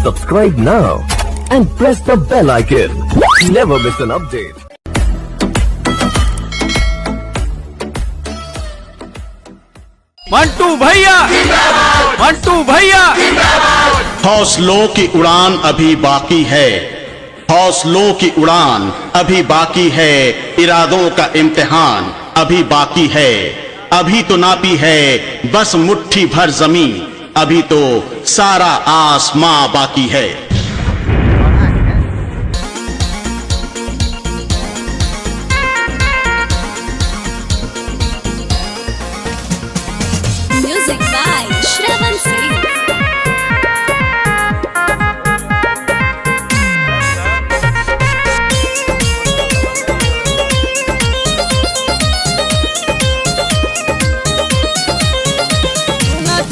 Subscribe now and press the bell icon. Never miss an update. Mantu भैया, मंटू भैया। हौसलों की उड़ान अभी बाकी है, हौसलों की उड़ान अभी बाकी है, इरादों का इम्तिहान अभी बाकी है। अभी तो नापी है बस मुट्ठी भर जमीन, अभी तो सारा आसमां बाकी है। Music by Shravan Singh.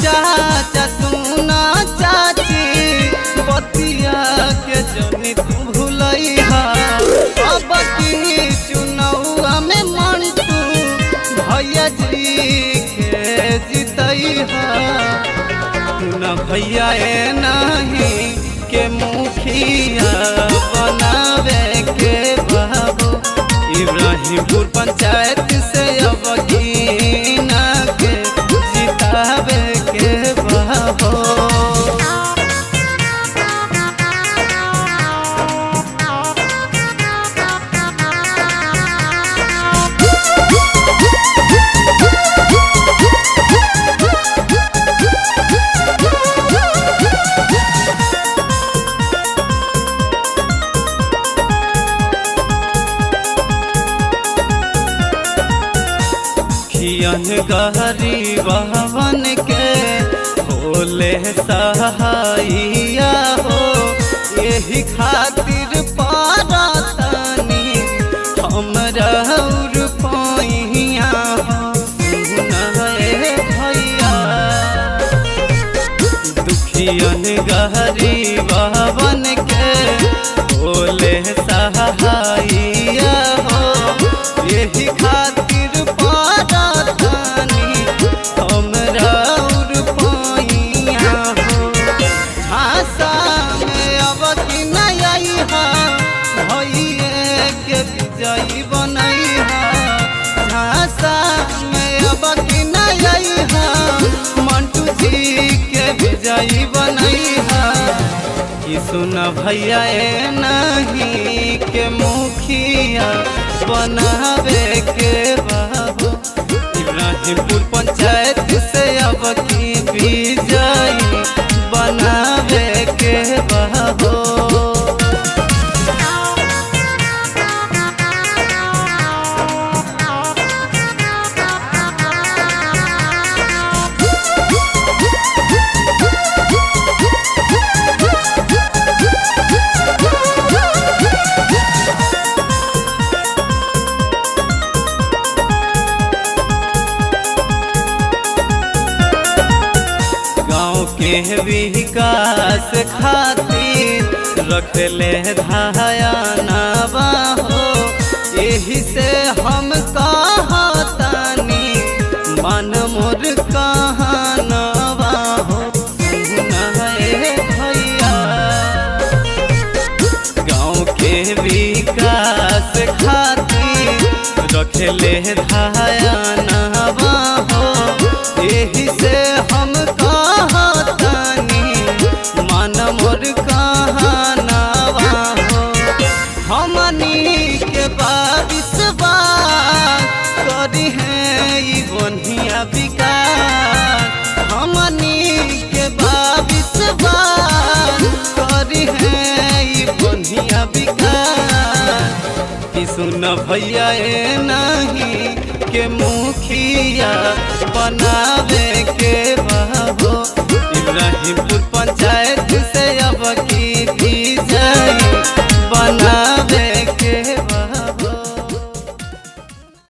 चाचा सुना चाची बतिया के जनी तू भूलैहा, अब की चुनौआ में मंटू भैया जी के जीतैहा। न भैया ए नहीं के मुखिया बनावे के बाबू, इब्राहिमपुर पंचायत से अब की ना के जितावे के बाबू। गहरी बहवन के होले सहाइया हो, यही खातिर पारतानी हमरा पैया हो। सुनए भैया दुखियन गहरी बहवन के होले सहाइया हो, यही खातिर मंटू जी के विजयी बनैहा। कि सुन भैया ए नहीं के मुखिया बनावे के बाबू, इब्राहिमपुर पंचायत से अब की विजयी बनावे के बाबू। के विकास खातिर रखले धायनावा हो, यही से हम कहतानी मन मोर कहनावा हो। सुनए भैया गाँव के विकास खातिर रखले धायनावा हो, यही से हम मोर कहनावा हो। हमनी के विश्वास करी है ई बढ़िया विकास, हमनी के विश्वास करी है ई बढ़िया विकास। कि सुन भैया ए नहीं के मुखिया बनावे के बाबू,